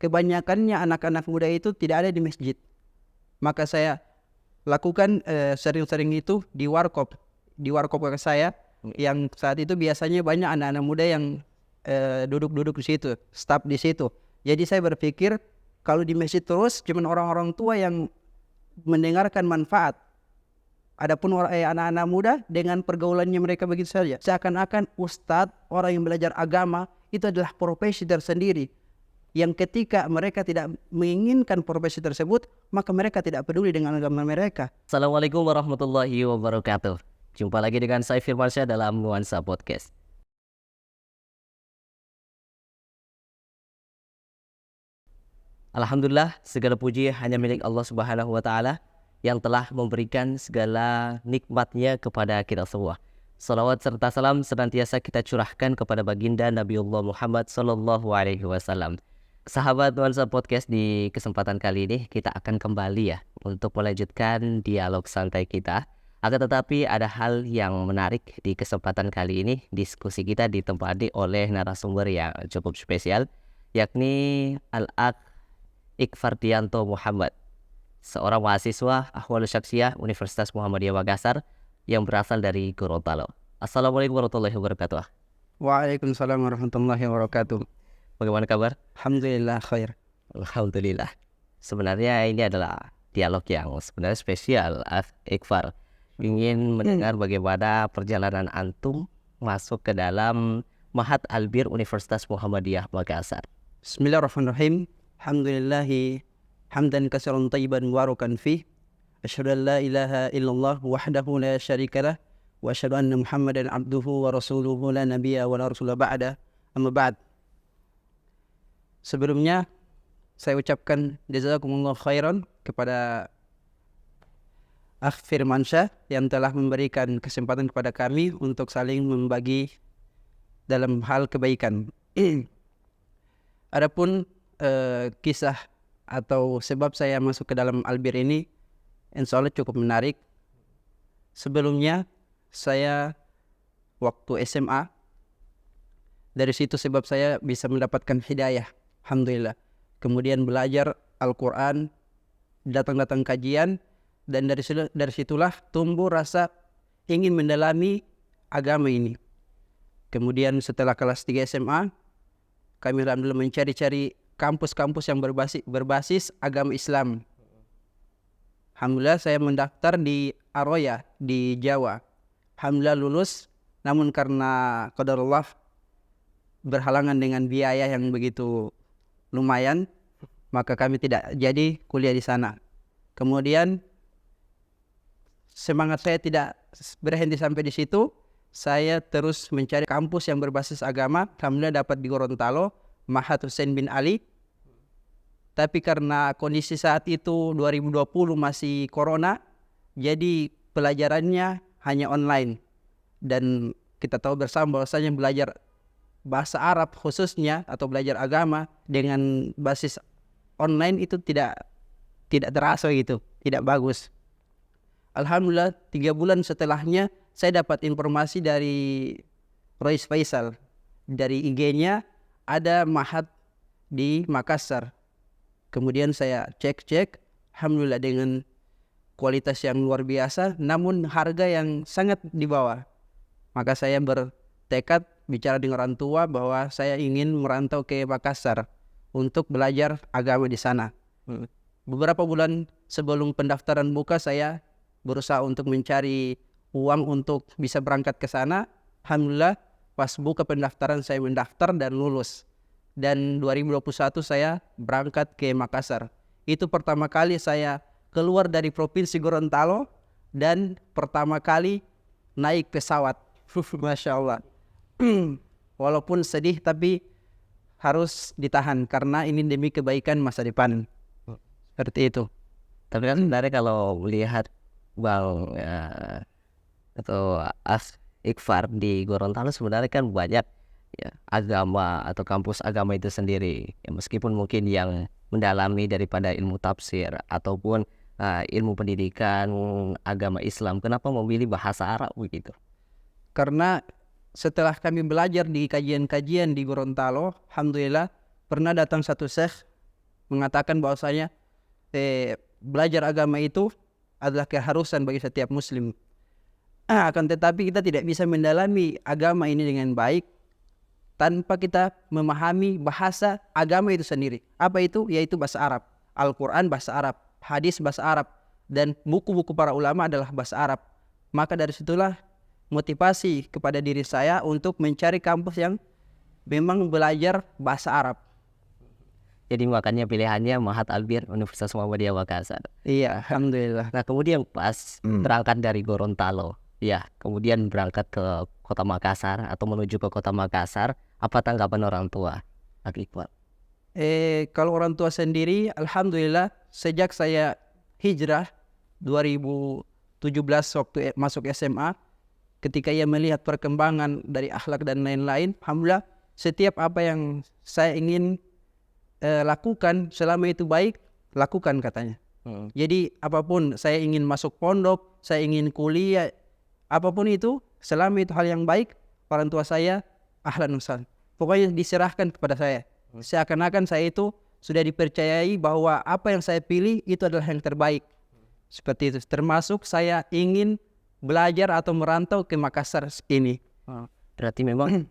kebanyakannya anak-anak muda itu tidak ada di masjid. Maka saya lakukan sering-sering itu di warkop kakak saya, yang saat itu biasanya banyak anak-anak muda yang duduk-duduk di situ, staf di situ. Jadi saya berpikir kalau di masjid terus cuman orang-orang tua yang mendengarkan manfaat. Adapun anak-anak muda dengan pergaulannya mereka begitu saja. Seakan-akan ustadz, orang yang belajar agama itu adalah profesi tersendiri. Yang ketika mereka tidak menginginkan profesi tersebut, maka mereka tidak peduli dengan agama mereka. Assalamualaikum warahmatullahi wabarakatuh. Jumpa lagi dengan saya Firmansyah dalam Nuansa Podcast. Alhamdulillah, segala puji hanya milik Allah Subhanahu wa Ta'ala yang telah memberikan segala nikmatnya kepada kita semua. Salawat serta salam senantiasa kita curahkan kepada baginda Nabiullah Muhammad Sallallahu Alaihi Wasallam. Sahabat Nuansa Podcast, di kesempatan kali ini kita akan kembali ya untuk melanjutkan dialog santai kita. Akan tetapi ada hal yang menarik di kesempatan kali ini. Diskusi kita ditempati oleh narasumber yang cukup spesial, yakni Al-Akh Ikfardianto Muhammad, seorang mahasiswa Ahwal Syaksiyah Universitas Muhammadiyah Makassar yang berasal dari Gorontalo. Assalamualaikum warahmatullahi wabarakatuh. Waalaikumsalam warahmatullahi wabarakatuh. Bagaimana kabar? Alhamdulillah khair. Alhamdulillah. Sebenarnya ini adalah dialog yang sebenarnya spesial. Iqfar ingin mendengar bagaimana perjalanan antum masuk ke dalam Ma'had Albir Universitas Muhammadiyah Makassar. Bismillahirrahmanirrahim. Alhamdulillahi hamdan katsiran thayyiban mubarakan fih. Asyhadu an la ilaha illallah wahdahu la syarikalah wa asyhadu anna Muhammadan abduhu wa rasuluhu la nabiyya wa la rasula ba'da. Amma ba'd. Sebelumnya saya ucapkan jazakumullah khairan kepada Akh Firmansyah yang telah memberikan kesempatan kepada kami untuk saling membagi dalam hal kebaikan. Adapun kisah atau sebab saya masuk ke dalam Albir ini insya Allah cukup menarik. Sebelumnya saya waktu SMA, dari situ sebab saya bisa mendapatkan hidayah, alhamdulillah. Kemudian belajar Al-Quran, datang-datang kajian, dan dari situlah tumbuh rasa ingin mendalami agama ini. Kemudian setelah kelas 3 SMA, kami alhamdulillah mencari-cari kampus-kampus yang berbasis agama Islam. Alhamdulillah saya mendaftar di Aroya di Jawa. Alhamdulillah lulus, namun karena qadarullah berhalangan dengan biaya yang begitu lumayan, maka kami tidak jadi kuliah di sana. Kemudian semangat saya tidak berhenti sampai di situ. Saya terus mencari kampus yang berbasis agama. Alhamdulillah dapat di Gorontalo, Ma'had Husain bin Ali. Tapi karena kondisi saat itu 2020 masih corona, jadi pelajarannya hanya online. Dan kita tahu bersama bahwasanya belajar bahasa Arab khususnya atau belajar agama dengan basis online itu tidak terasa gitu, tidak bagus. Alhamdulillah 3 bulan setelahnya saya dapat informasi dari Rois Faisal. Dari IG-nya ada Ma'had di Makassar. Kemudian saya cek, alhamdulillah dengan kualitas yang luar biasa, namun harga yang sangat di bawah. Maka saya bertekad bicara dengan orang tua bahwa saya ingin merantau ke Makassar untuk belajar agama di sana. Beberapa bulan sebelum pendaftaran buka, saya berusaha untuk mencari uang untuk bisa berangkat ke sana. Alhamdulillah pas buka pendaftaran saya mendaftar dan lulus. Dan 2021 saya berangkat ke Makassar. Itu pertama kali saya keluar dari provinsi Gorontalo dan pertama kali naik pesawat. Masya Allah. Walaupun sedih tapi harus ditahan karena ini demi kebaikan masa depan. Seperti itu. Tapi kan sebenarnya kalau melihat Bang atau Iqfar di Gorontalo sebenarnya kan banyak ya agama atau kampus agama itu sendiri ya, meskipun mungkin yang mendalami daripada ilmu tafsir ataupun ilmu pendidikan agama Islam, kenapa memilih bahasa Arab begitu? Karena setelah kami belajar di kajian-kajian di Gorontalo, alhamdulillah pernah datang satu syekh mengatakan bahwasanya belajar agama itu adalah keharusan bagi setiap muslim. Akan tetapi kita tidak bisa mendalami agama ini dengan baik tanpa kita memahami bahasa agama itu sendiri. Apa itu? Yaitu bahasa Arab. Al-Quran bahasa Arab, hadis bahasa Arab, dan buku-buku para ulama adalah bahasa Arab. Maka dari situlah motivasi kepada diri saya untuk mencari kampus yang memang belajar bahasa Arab. Jadi makanya pilihannya Mahat Albir Universitas Muhammadiyah Makassar. Iya, alhamdulillah. Nah kemudian pas berangkat dari Gorontalo, ya kemudian berangkat ke kota Makassar atau menuju ke kota Makassar, apa tanggapan orang tua, Ak Iqbal? Kalau orang tua sendiri, alhamdulillah sejak saya hijrah 2017 waktu masuk SMA, ketika ia melihat perkembangan dari akhlak dan lain-lain, alhamdulillah setiap apa yang saya ingin lakukan selama itu baik, lakukan katanya. Jadi apapun, saya ingin masuk pondok, saya ingin kuliah, apapun itu, selama itu hal yang baik, orang tua saya ahlan usahlan. Pokoknya diserahkan kepada saya. Seakan-akan saya itu sudah dipercayai bahwa apa yang saya pilih itu adalah yang terbaik. Seperti itu. Termasuk saya ingin belajar atau merantau ke Makassar ini. Berarti memang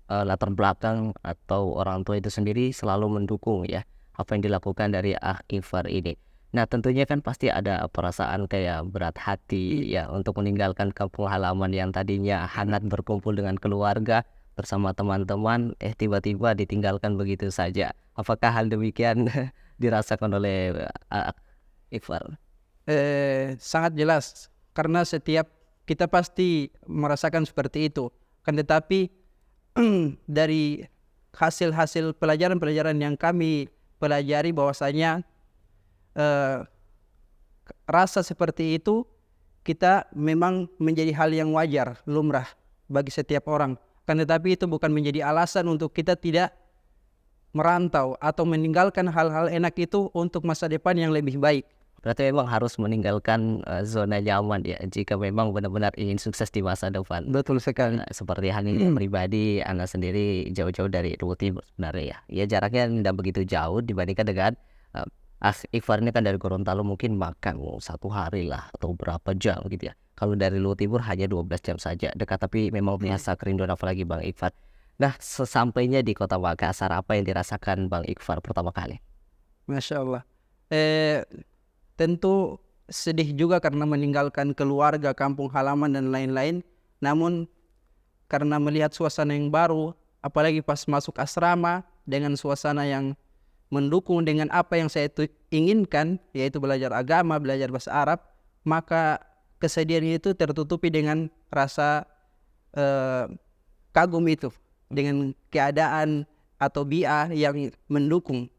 latar belakang atau orang tua itu sendiri selalu mendukung ya apa yang dilakukan dari Ak Iqbal ini. Nah tentunya kan pasti ada perasaan kayak berat hati ya untuk meninggalkan kampung halaman yang tadinya hangat berkumpul dengan keluarga bersama teman-teman, tiba-tiba ditinggalkan begitu saja. Apakah hal demikian dirasakan oleh Ak Iqbal? Sangat jelas, karena setiap kita pasti merasakan seperti itu. Kan tetapi dari hasil-hasil pelajaran-pelajaran yang kami pelajari bahwasanya rasa seperti itu kita memang menjadi hal yang wajar, lumrah bagi setiap orang. Kan tetapi itu bukan menjadi alasan untuk kita tidak merantau atau meninggalkan hal-hal enak itu untuk masa depan yang lebih baik. Berarti memang harus meninggalkan zona nyaman ya jika memang benar-benar ingin sukses di masa depan. Betul sekali. Seperti hal ini pribadi, Anda sendiri jauh-jauh dari Luwu Timur sebenarnya ya. Ya jaraknya tidak begitu jauh dibandingkan dengan Ak Iqbal ini kan dari Gorontalo mungkin makan 1 hari lah atau berapa jam gitu ya. Kalau dari Luwu Timur hanya 12 jam saja dekat, tapi memang biasa kerinduan apalagi Bang Iqbal. Nah sesampainya di kota Makassar, apa yang dirasakan Bang Iqbal pertama kali? Masya Allah. Tentu sedih juga karena meninggalkan keluarga, kampung halaman dan lain-lain. Namun karena melihat suasana yang baru, apalagi pas masuk asrama dengan suasana yang mendukung dengan apa yang saya inginkan, yaitu belajar agama, belajar bahasa Arab, maka kesedihan itu tertutupi dengan rasa kagum itu, dengan keadaan atau bi'ah yang mendukung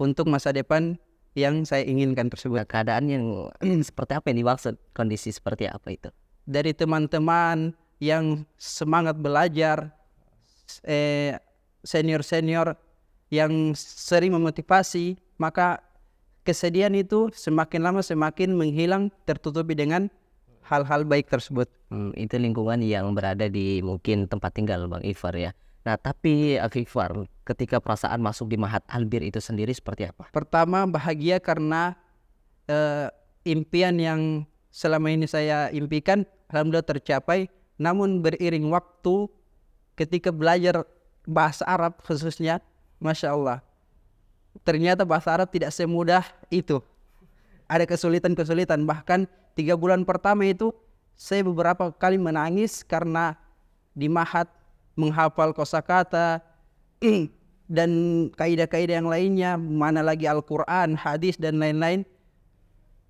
untuk masa depan yang saya inginkan tersebut. Keadaan yang seperti apa yang dimaksud? Kondisi seperti apa itu? Dari teman-teman yang semangat belajar, senior-senior yang sering memotivasi, maka kesedihan itu semakin lama semakin menghilang, tertutupi dengan hal-hal baik tersebut. Itu lingkungan yang berada di mungkin tempat tinggal Bang Iqbal ya. Nah tapi Ak Iqbal, ketika perasaan masuk di Mahat Albir itu sendiri seperti apa? Pertama bahagia karena impian yang selama ini saya impikan alhamdulillah tercapai. Namun beriring waktu ketika belajar bahasa Arab khususnya, Masya Allah, ternyata bahasa Arab tidak semudah itu. Ada kesulitan-kesulitan. Bahkan 3 bulan pertama itu saya beberapa kali menangis karena di Mahat menghafal kosakata dan kaidah-kaidah yang lainnya, mana lagi Al-Quran, hadis dan lain-lain.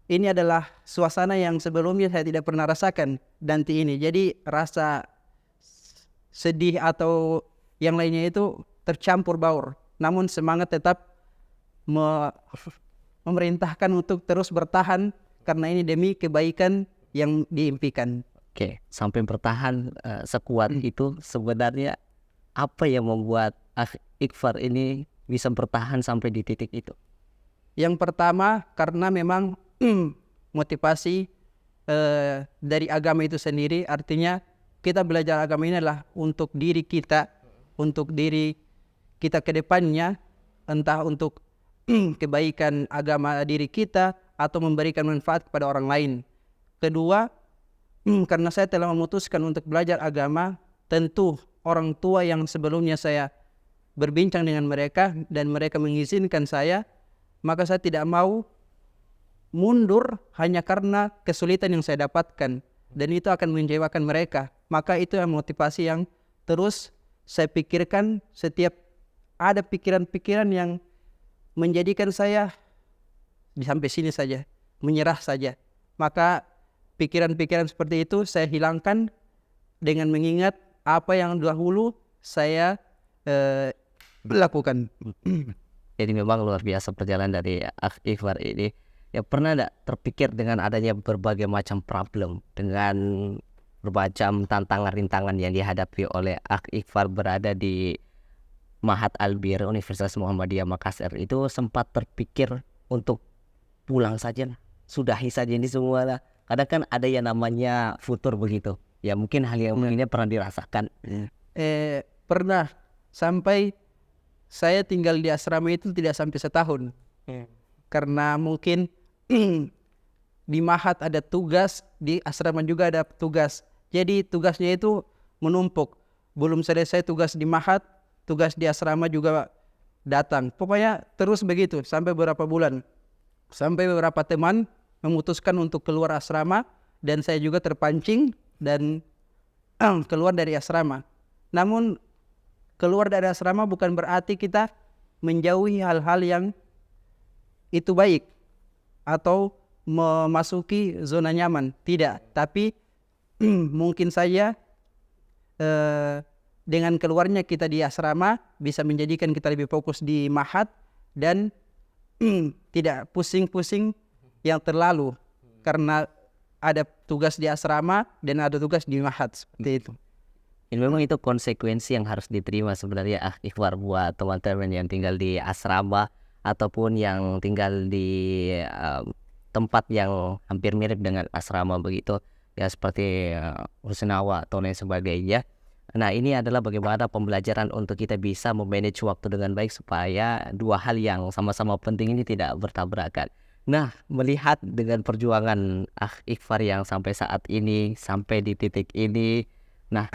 Ini adalah suasana yang sebelumnya saya tidak pernah rasakan nanti ini. Jadi rasa sedih atau yang lainnya itu tercampur baur. Namun semangat tetap memerintahkan untuk terus bertahan karena ini demi kebaikan yang diimpikan. Oke, sampai bertahan sekuat itu sebenarnya apa yang membuat Ak Iqbal ini bisa bertahan sampai di titik itu? Yang pertama karena memang motivasi dari agama itu sendiri. Artinya kita belajar agama ini adalah untuk diri kita, untuk diri kita ke depannya, entah untuk kebaikan agama diri kita atau memberikan manfaat kepada orang lain. Kedua, karena saya telah memutuskan untuk belajar agama, tentu orang tua yang sebelumnya saya berbincang dengan mereka dan mereka mengizinkan saya, maka saya tidak mau mundur hanya karena kesulitan yang saya dapatkan, dan itu akan mengecewakan mereka. Maka itu yang motivasi yang terus saya pikirkan setiap ada pikiran-pikiran yang menjadikan saya sampai sini saja, menyerah saja. Maka pikiran-pikiran seperti itu saya hilangkan dengan mengingat apa yang dahulu saya lakukan. Jadi memang luar biasa perjalanan dari Akh Ikhfar ini. Ya, pernah tidak terpikir dengan adanya berbagai macam problem, dengan bermacam tantangan rintangan yang dihadapi oleh Akh Ikhfar berada di Mahat Albir Universitas Muhammadiyah Makassar, itu sempat terpikir untuk pulang saja lah, sudahi saja ini semua lah. Kadang kan ada yang namanya futur begitu. Ya mungkin hal yang ini pernah dirasakan. Pernah, sampai saya tinggal di asrama itu tidak sampai setahun. Karena mungkin di Mahat ada tugas, di asrama juga ada tugas. Jadi tugasnya itu menumpuk. Belum selesai tugas di Mahat, tugas di asrama juga datang. Pokoknya terus begitu sampai beberapa bulan. Sampai beberapa teman memutuskan untuk keluar asrama dan saya juga terpancing dan keluar dari asrama. Namun keluar dari asrama bukan berarti kita menjauhi hal-hal yang itu baik atau memasuki zona nyaman, tidak. Tapi mungkin saja dengan keluarnya kita di asrama bisa menjadikan kita lebih fokus di Mahat dan tidak pusing-pusing yang terlalu karena ada tugas di asrama dan ada tugas di Mahat, seperti itu. Ini memang itu konsekuensi yang harus diterima sebenarnya Akh Ikhfar buat teman-teman yang tinggal di asrama ataupun yang tinggal di tempat yang hampir mirip dengan asrama begitu ya, seperti Rusunawa atau lain sebagainya. Nah, ini adalah bagaimana pembelajaran untuk kita bisa memanage waktu dengan baik supaya dua hal yang sama-sama penting ini tidak bertabrakan. Nah, melihat dengan perjuangan Akh Ikhfar yang sampai saat ini, sampai di titik ini, nah,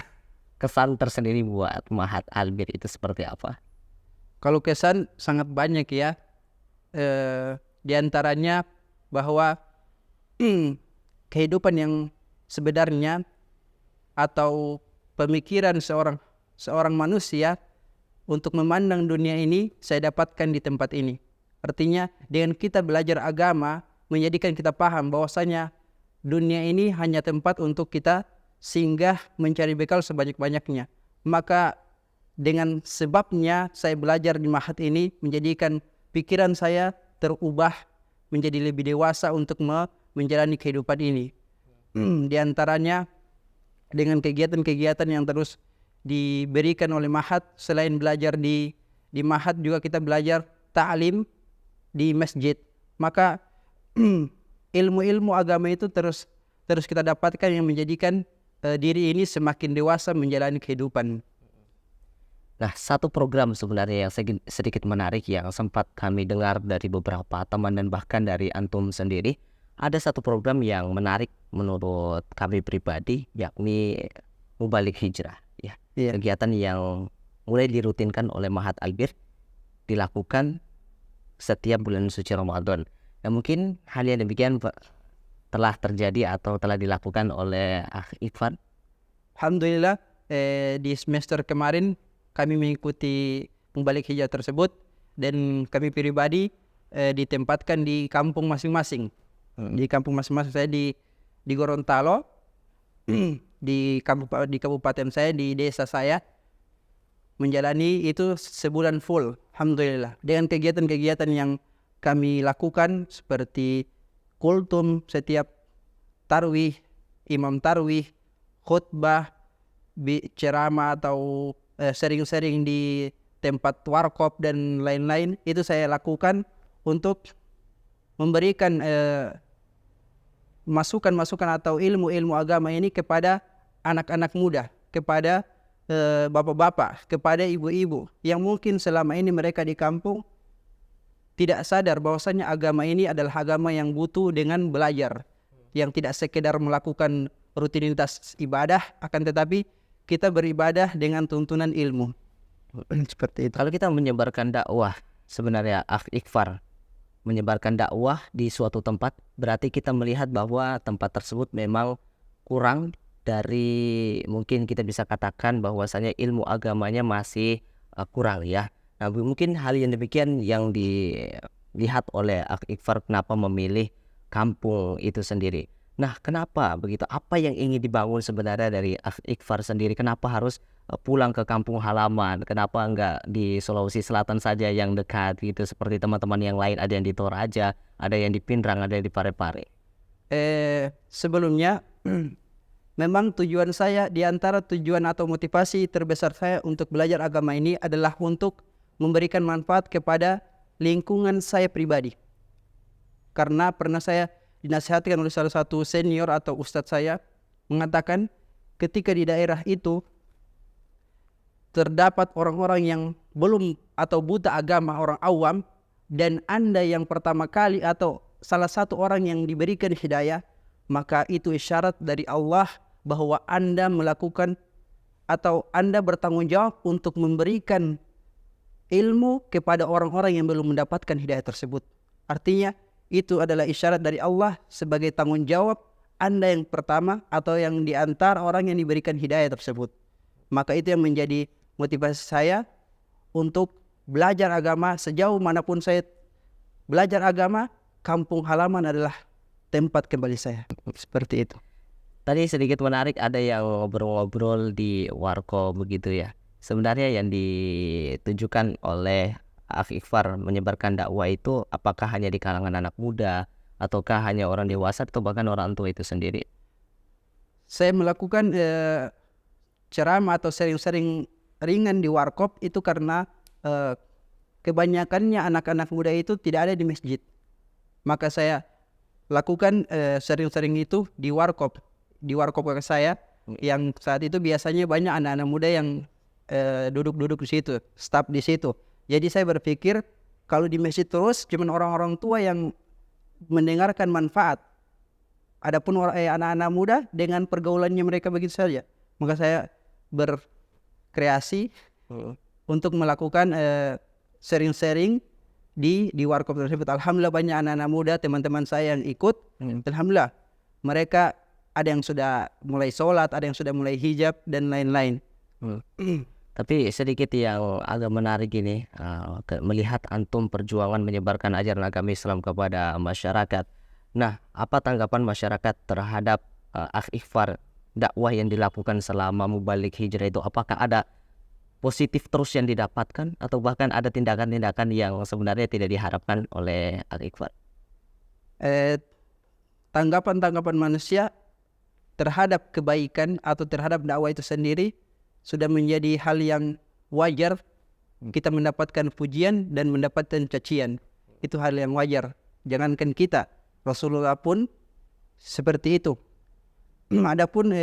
kesan tersendiri buat Mahat Albir itu seperti apa? Kalau kesan sangat banyak ya. Di antaranya bahwa kehidupan yang sebenarnya atau pemikiran seorang manusia untuk memandang dunia ini saya dapatkan di tempat ini. Artinya dengan kita belajar agama menjadikan kita paham bahwasanya dunia ini hanya tempat untuk kita singgah mencari bekal sebanyak-banyaknya. Maka dengan sebabnya saya belajar di Mahat ini menjadikan pikiran saya terubah menjadi lebih dewasa untuk menjalani kehidupan ini. Di antaranya dengan kegiatan-kegiatan yang terus diberikan oleh Mahat, selain belajar di Mahat juga kita belajar ta'lim di masjid. Maka ilmu-ilmu agama itu terus kita dapatkan yang menjadikan diri ini semakin dewasa menjalani kehidupan. Nah, satu program sebenarnya yang sedikit menarik yang sempat kami dengar dari beberapa teman dan bahkan dari antum sendiri, ada satu program yang menarik menurut kami pribadi, yakni Mubalik Hijrah ya. Kegiatan yang mulai dirutinkan oleh Mahat Albir, dilakukan setiap bulan suci Ramadan. Dan mungkin hal yang demikian telah terjadi atau telah dilakukan oleh Akh Ikhfar. Alhamdulillah di semester kemarin kami mengikuti Mubalik Hijrah tersebut dan kami pribadi ditempatkan di kampung masing-masing. Di kampung masing-masing, saya di Gorontalo, di kabupaten saya, di desa saya, menjalani itu sebulan full, alhamdulillah. Dengan kegiatan-kegiatan yang kami lakukan seperti kultum setiap tarwih, imam tarwih, khutbah, ceramah atau sering-sering di tempat warkop dan lain-lain, itu saya lakukan untuk memberikan masukan-masukan atau ilmu-ilmu agama ini kepada anak-anak muda, kepada bapak-bapak, kepada ibu-ibu yang mungkin selama ini mereka di kampung tidak sadar bahwasanya agama ini adalah agama yang butuh dengan belajar, yang tidak sekedar melakukan rutinitas ibadah, akan tetapi kita beribadah dengan tuntunan ilmu. Seperti itu. Kalau kita menyebarkan dakwah, sebenarnya Akh Ikhfar menyebarkan dakwah di suatu tempat, berarti kita melihat bahwa tempat tersebut memang kurang dari, mungkin kita bisa katakan bahwasanya ilmu agamanya masih kurang ya. Nah, mungkin hal yang demikian yang dilihat oleh Akh Ikhfar kenapa memilih kampung itu sendiri. Nah, kenapa begitu? Apa yang ingin dibangun sebenarnya dari Akh Ikhfar sendiri? Kenapa harus pulang ke kampung halaman? Kenapa enggak di Sulawesi Selatan saja yang dekat gitu, seperti teman-teman yang lain, ada yang di Toraja, ada yang di Pindrang, ada yang di Parepare? Sebelumnya memang tujuan saya, di antara tujuan atau motivasi terbesar saya untuk belajar agama ini adalah untuk memberikan manfaat kepada lingkungan saya pribadi. Karena pernah saya dinasihatkan oleh salah satu senior atau ustadz saya, mengatakan ketika di daerah itu terdapat orang-orang yang belum atau buta agama, orang awam, dan Anda yang pertama kali atau salah satu orang yang diberikan hidayah, maka itu isyarat dari Allah bahwa Anda melakukan atau Anda bertanggung jawab untuk memberikan ilmu kepada orang-orang yang belum mendapatkan hidayah tersebut. Artinya itu adalah isyarat dari Allah sebagai tanggung jawab Anda yang pertama atau yang diantara orang yang diberikan hidayah tersebut. Maka itu yang menjadi motivasi saya untuk belajar agama. Sejauh manapun saya belajar agama, kampung halaman adalah tempat kembali saya. Seperti itu. Tadi sedikit menarik, ada yang ngobrol-ngobrol di warkop begitu ya. Sebenarnya yang ditujukan oleh Akh Ikhfar menyebarkan dakwah itu apakah hanya di kalangan anak muda, ataukah hanya orang dewasa, atau bahkan orang tua itu sendiri? Saya melakukan ceramah atau sering-sering ringan di warkop itu karena kebanyakannya anak-anak muda itu tidak ada di masjid. Maka saya lakukan sering-sering itu di warkop kakak saya, yang saat itu biasanya banyak anak-anak muda yang duduk-duduk di situ, staf di situ. Jadi saya berpikir kalau di masjid terus cuman orang-orang tua yang mendengarkan manfaat. Adapun anak-anak muda dengan pergaulannya mereka begitu saja. Maka saya berkreasi untuk melakukan sering-sering di warkop tersebut. Alhamdulillah banyak anak-anak muda teman-teman saya yang ikut. Alhamdulillah mereka ada yang sudah mulai sholat, ada yang sudah mulai hijab dan lain-lain. Tapi sedikit yang agak menarik ini, melihat antum perjuangan menyebarkan ajaran agama Islam kepada masyarakat. Nah, apa tanggapan masyarakat terhadap Akh Ikhfar, dakwah yang dilakukan selama mubalik hijrah itu? Apakah ada positif terus yang didapatkan, atau bahkan ada tindakan-tindakan yang sebenarnya tidak diharapkan oleh Akh Ikhfar? Tanggapan-tanggapan manusia terhadap kebaikan atau terhadap dakwah itu sendiri sudah menjadi hal yang wajar. Kita mendapatkan pujian dan mendapatkan cacian, itu hal yang wajar. Jangankan kita, Rasulullah pun seperti itu. Adapun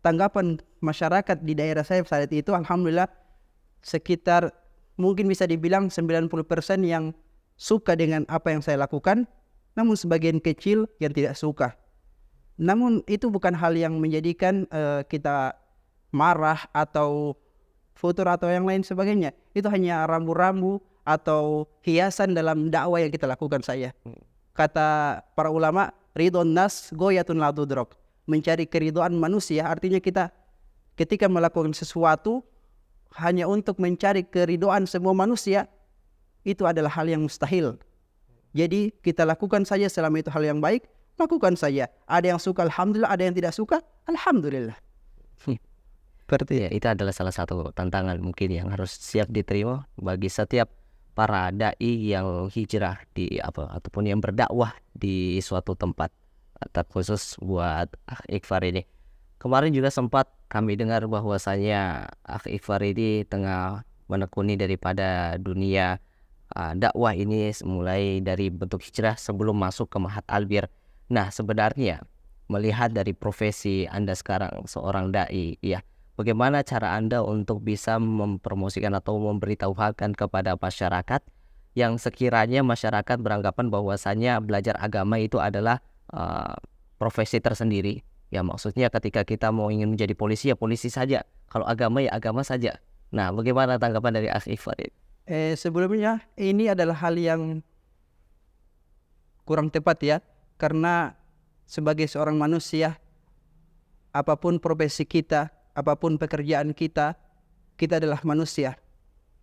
tanggapan masyarakat di daerah saya saat itu, alhamdulillah sekitar mungkin bisa dibilang 90% yang suka dengan apa yang saya lakukan, namun sebagian kecil yang tidak suka. Namun itu bukan hal yang menjadikan kita marah atau futur atau yang lain sebagainya. Itu hanya rambu-rambu atau hiasan dalam dakwah yang kita lakukan saya. Kata para ulama, ridon nas goyatun la tudrok. Mencari keridhaan manusia, artinya kita ketika melakukan sesuatu hanya untuk mencari keridhaan semua manusia, itu adalah hal yang mustahil. Jadi kita lakukan saja selama itu hal yang baik, lakukan saja. Ada yang suka alhamdulillah, ada yang tidak suka alhamdulillah. Seperti ya, itu adalah salah satu tantangan mungkin yang harus siap diterima bagi setiap para dai yang hijrah ataupun yang berdakwah di suatu tempat, atau khusus buat Akh Ikhfar ini. Kemarin juga sempat kami dengar bahwasanya Akh Ikhfar ini tengah menekuni daripada dunia dakwah ini, mulai dari bentuk hijrah sebelum masuk ke Mahat Albir. Nah, sebenarnya melihat dari profesi Anda sekarang seorang dai, ya, bagaimana cara Anda untuk bisa mempromosikan atau memberitahukan kepada masyarakat yang sekiranya masyarakat beranggapan bahwasannya belajar agama itu adalah profesi tersendiri. Ya maksudnya ketika kita mau ingin menjadi polisi ya polisi saja, kalau agama ya agama saja. Nah, bagaimana tanggapan dari Akh Ikhfar? Sebelumnya ini adalah hal yang kurang tepat ya, karena sebagai seorang manusia, apapun profesi kita, apapun pekerjaan kita, kita adalah manusia.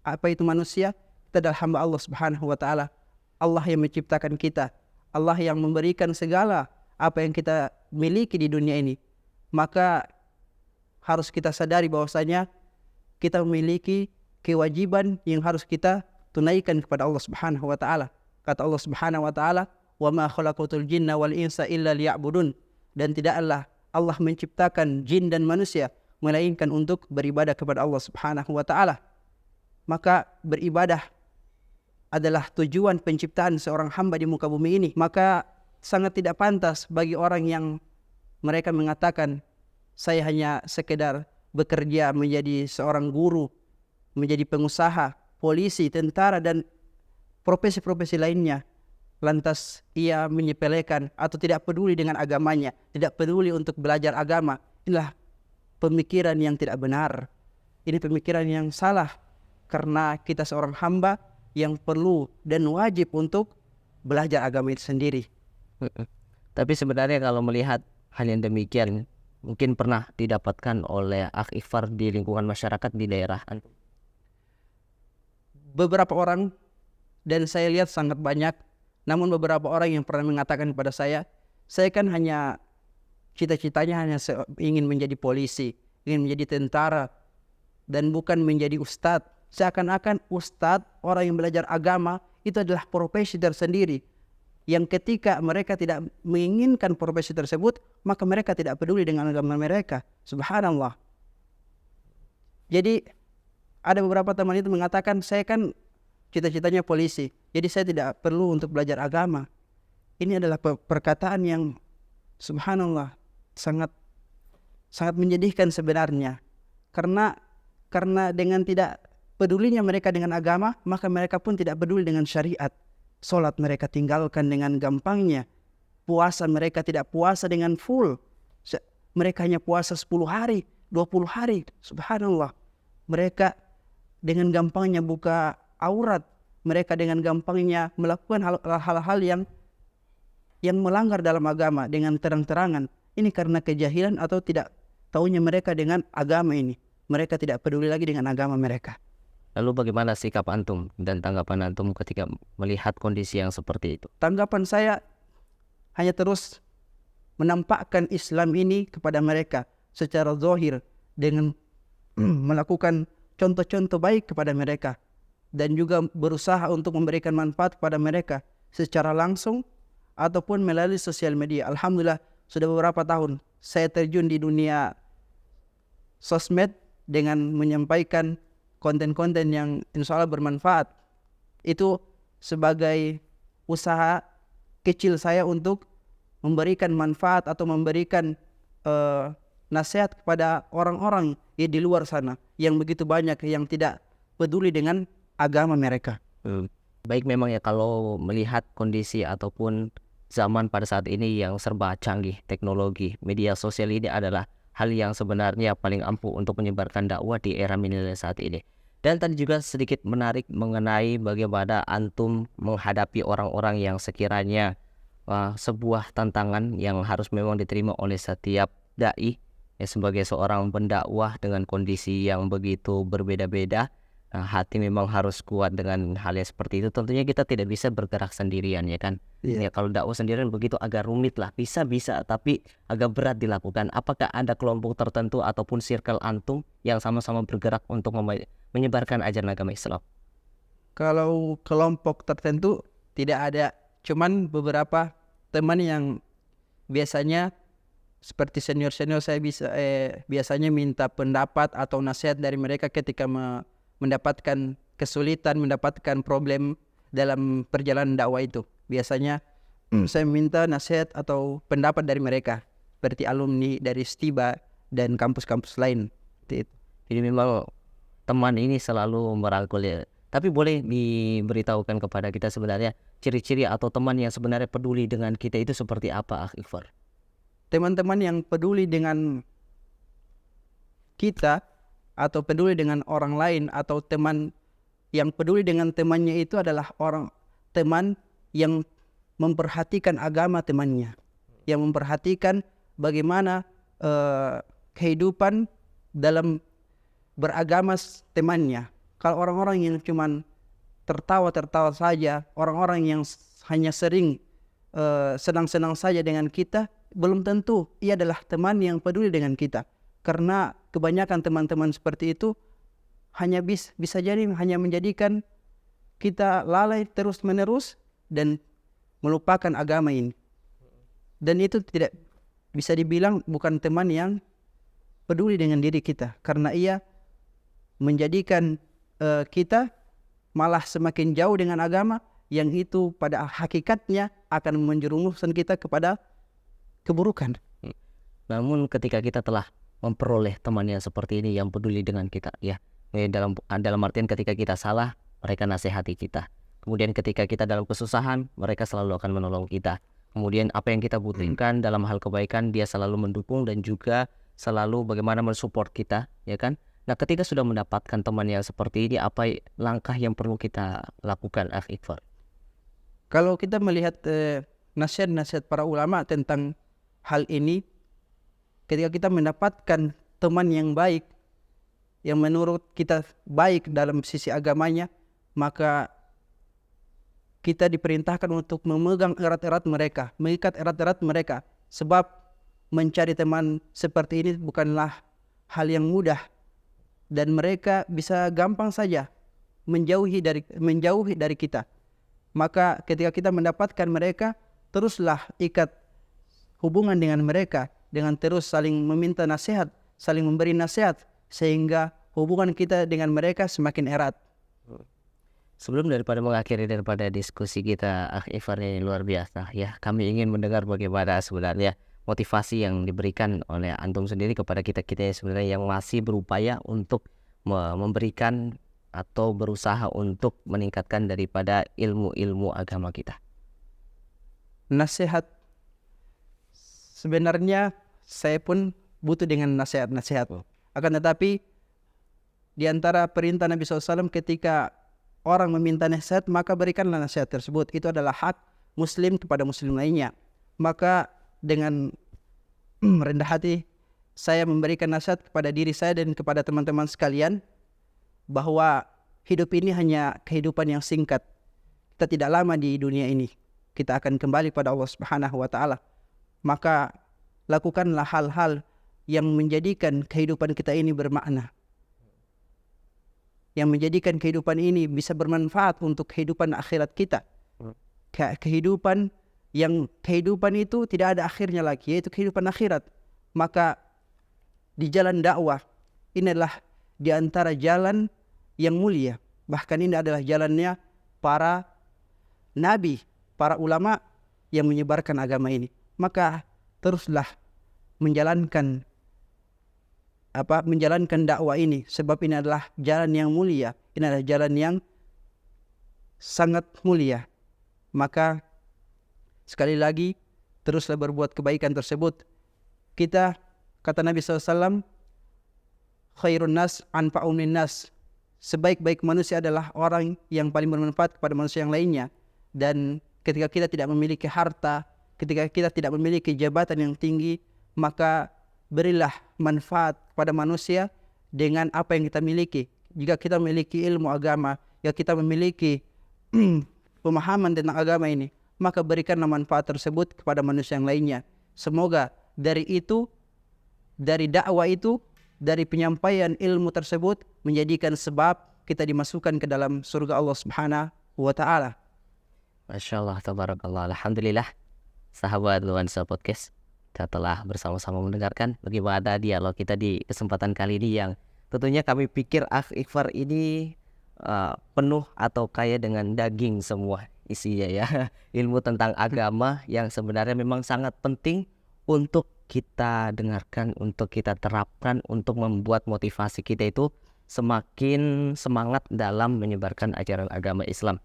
Apa itu manusia? Kita adalah hamba Allah Subhanahu wa taala. Allah yang menciptakan kita. Allah yang memberikan segala apa yang kita miliki di dunia ini. Maka harus kita sadari bahwasanya kita memiliki kewajiban yang harus kita tunaikan kepada Allah Subhanahu wa taala. Kata Allah Subhanahu wa taala, "Wa ma khalaqatul jinna wal insa illa liya'budun." Dan tidaklah Allah menciptakan jin dan manusia melainkan untuk beribadah kepada Allah Subhanahu wa taala. Maka beribadah adalah tujuan penciptaan seorang hamba di muka bumi ini. Maka sangat tidak pantas bagi orang yang mereka mengatakan saya hanya sekedar bekerja menjadi seorang guru, menjadi pengusaha, polisi, tentara dan profesi-profesi lainnya. Lantas ia menyepelekan atau tidak peduli dengan agamanya, tidak peduli untuk belajar agama. Inilah pemikiran yang tidak benar. Ini pemikiran yang salah, karena kita seorang hamba yang perlu dan wajib untuk belajar agama itu sendiri. Tapi sebenarnya kalau melihat hal yang demikian, mungkin pernah didapatkan oleh Akh Ikhfar di lingkungan masyarakat di daerah antum. Beberapa orang, dan saya lihat sangat banyak, namun beberapa orang yang pernah mengatakan kepada saya kan hanya cita-citanya hanya ingin menjadi polisi, ingin menjadi tentara, dan bukan menjadi ustadz. Seakan-akan ustadz, orang yang belajar agama, itu adalah profesi tersendiri. Yang ketika mereka tidak menginginkan profesi tersebut, maka mereka tidak peduli dengan agama mereka. Subhanallah. Jadi ada beberapa teman itu mengatakan, saya kan cita-citanya polisi, jadi saya tidak perlu untuk belajar agama. Ini adalah perkataan yang subhanallah sangat menyedihkan sebenarnya. Karena dengan tidak pedulinya mereka dengan agama, maka mereka pun tidak peduli dengan syariat. Solat mereka tinggalkan dengan gampangnya. Puasa mereka tidak puasa dengan full. Mereka hanya puasa 10 hari, 20 hari. Subhanallah. Mereka dengan gampangnya buka aurat. Mereka dengan gampangnya melakukan hal-hal yang melanggar dalam agama dengan terang-terangan. Ini karena kejahilan atau tidak tahunya mereka dengan agama ini. Mereka tidak peduli lagi dengan agama mereka. Lalu bagaimana sikap antum dan tanggapan antum ketika melihat kondisi yang seperti itu? Tanggapan saya hanya terus menampakkan Islam ini kepada mereka secara zahir dengan melakukan contoh-contoh baik kepada mereka, dan juga berusaha untuk memberikan manfaat kepada mereka secara langsung ataupun melalui sosial media. Alhamdulillah sudah beberapa tahun saya terjun di dunia sosmed dengan menyampaikan konten-konten yang insya Allah bermanfaat. Itu sebagai usaha kecil saya untuk memberikan manfaat atau memberikan nasihat kepada orang-orang di luar sana yang begitu banyak yang tidak peduli dengan agama mereka. Baik, memang ya kalau melihat kondisi ataupun zaman pada saat ini yang serba canggih, teknologi, media sosial ini adalah hal yang sebenarnya paling ampuh untuk menyebarkan dakwah di era milenial saat ini. Dan tadi juga sedikit menarik mengenai bagaimana antum menghadapi orang-orang yang sekiranya sebuah tantangan yang harus memang diterima oleh setiap dai ya, sebagai seorang pendakwah dengan kondisi yang begitu berbeda-beda. Hati memang harus kuat dengan hal yang seperti itu. Tentunya kita tidak bisa bergerak sendirian ya kan. Ya, kalau dakwah sendirian begitu agak rumit lah. Bisa tapi agak berat dilakukan. Apakah ada kelompok tertentu ataupun circle antum yang sama-sama bergerak untuk menyebarkan ajaran agama Islam? Kalau kelompok tertentu tidak ada, cuman beberapa teman yang biasanya seperti senior-senior saya biasanya minta pendapat atau nasihat dari mereka ketika mendapatkan kesulitan, mendapatkan problem dalam perjalanan dakwah itu. Biasanya saya minta nasihat atau pendapat dari mereka, seperti alumni dari Stiba dan kampus-kampus lain. Jadi memang teman ini selalu merangkul ya. Tapi boleh diberitahukan kepada kita sebenarnya ciri-ciri atau teman yang sebenarnya peduli dengan kita itu seperti apa, Akh Ikhfar? Teman-teman yang peduli dengan kita atau peduli dengan orang lain, atau teman yang peduli dengan temannya itu adalah teman yang memperhatikan agama temannya, yang memperhatikan bagaimana kehidupan dalam beragama temannya. Kalau orang-orang yang cuman tertawa-tertawa saja, orang-orang yang hanya sering senang-senang saja dengan kita, belum tentu ia adalah teman yang peduli dengan kita. Karena kebanyakan teman-teman seperti itu bisa jadi hanya menjadikan kita lalai terus-menerus dan melupakan agama ini. Dan itu tidak bisa dibilang bukan teman yang peduli dengan diri kita, karena ia menjadikan kita malah semakin jauh dengan agama, yang itu pada hakikatnya akan menjerumuskan kita kepada keburukan. Namun ketika kita telah memperoleh teman yang seperti ini yang peduli dengan kita, ya, dalam artian ketika kita salah, mereka nasihati kita. Kemudian ketika kita dalam kesusahan, mereka selalu akan menolong kita. Kemudian apa yang kita butuhkan dalam hal kebaikan, dia selalu mendukung dan juga selalu bagaimana mensupport kita, ya kan? Nah, ketika sudah mendapatkan teman yang seperti ini, apa langkah yang perlu kita lakukan, Akh Ikhfar? Kalau kita melihat nasihat-nasihat para ulama tentang hal ini, ketika kita mendapatkan teman yang baik, yang menurut kita baik dalam sisi agamanya, maka kita diperintahkan untuk memegang erat-erat mereka, mengikat erat-erat mereka. Sebab mencari teman seperti ini bukanlah hal yang mudah, dan mereka bisa gampang saja menjauhi dari kita. Maka ketika kita mendapatkan mereka, teruslah ikat hubungan dengan mereka dengan terus saling meminta nasihat, saling memberi nasihat, sehingga hubungan kita dengan mereka semakin erat. Sebelum mengakhiri diskusi kita, Akh Ikhfar, ini luar biasa, ya. Kami ingin mendengar bagaimana sebenarnya motivasi yang diberikan oleh antum sendiri kepada kita yang sebenarnya yang masih berupaya untuk memberikan atau berusaha untuk meningkatkan daripada ilmu-ilmu agama kita. Nasihat, sebenarnya saya pun butuh dengan nasihat-nasihat. Akan tetapi di antara perintah Nabi SAW, ketika orang meminta nasihat, maka berikanlah nasihat tersebut. Itu adalah hak muslim kepada muslim lainnya. Maka dengan rendah hati saya memberikan nasihat kepada diri saya dan kepada teman-teman sekalian, bahwa hidup ini hanya kehidupan yang singkat. Kita tidak lama di dunia ini. Kita akan kembali pada Allah Subhanahu wa taala. Maka lakukanlah hal-hal yang menjadikan kehidupan kita ini bermakna, yang menjadikan kehidupan ini bisa bermanfaat untuk kehidupan akhirat kita. Kehidupan itu tidak ada akhirnya lagi, yaitu kehidupan akhirat. Maka di jalan dakwah ini adalah di antara jalan yang mulia. Bahkan ini adalah jalannya para nabi, para ulama yang menyebarkan agama ini. Maka teruslah menjalankan dakwah ini, sebab ini adalah jalan yang mulia, ini adalah jalan yang sangat mulia. Maka sekali lagi teruslah berbuat kebaikan tersebut. Kata Nabi SAW, khairun nas anfa'un linnas, sebaik-baik manusia adalah orang yang paling bermanfaat kepada manusia yang lainnya. Dan ketika kita tidak memiliki harta, ketika kita tidak memiliki jabatan yang tinggi, maka berilah manfaat kepada manusia dengan apa yang kita miliki. Jika kita memiliki ilmu agama, jika kita memiliki pemahaman tentang agama ini, maka berikanlah manfaat tersebut kepada manusia yang lainnya. Semoga dari dakwah itu, dari penyampaian ilmu tersebut, menjadikan sebab kita dimasukkan ke dalam surga Allah Subhanahu wa taala. Masya Allah, tabarakallah, alhamdulillah. Sahabat Nuansa Podcast, kita telah bersama-sama mendengarkan bagaimana dialog kita di kesempatan kali ini, yang tentunya kami pikir Akh Ikhfar ini penuh atau kaya dengan daging semua isinya, ya. Ilmu tentang agama yang sebenarnya memang sangat penting untuk kita dengarkan, untuk kita terapkan, untuk membuat motivasi kita itu semakin semangat dalam menyebarkan ajaran agama Islam.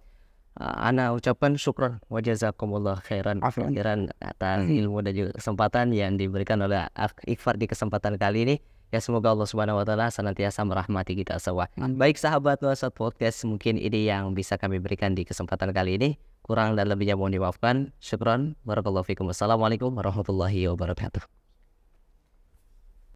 Ana ucapkan syukran wa jazakumullah khairan Afwan. atas ilmu dan juga kesempatan yang diberikan oleh Akh Iqfar di kesempatan kali ini. Ya semoga Allah Subhanahu wa taala senantiasa merahmati kita semua. Baik sahabat Nuasat Podcast, mungkin ini yang bisa kami berikan di kesempatan kali ini. Kurang dan lebihnya mohon dimaafkan. Syukran. Barakallahu fikum. Wassalamualaikum warahmatullahi wabarakatuh.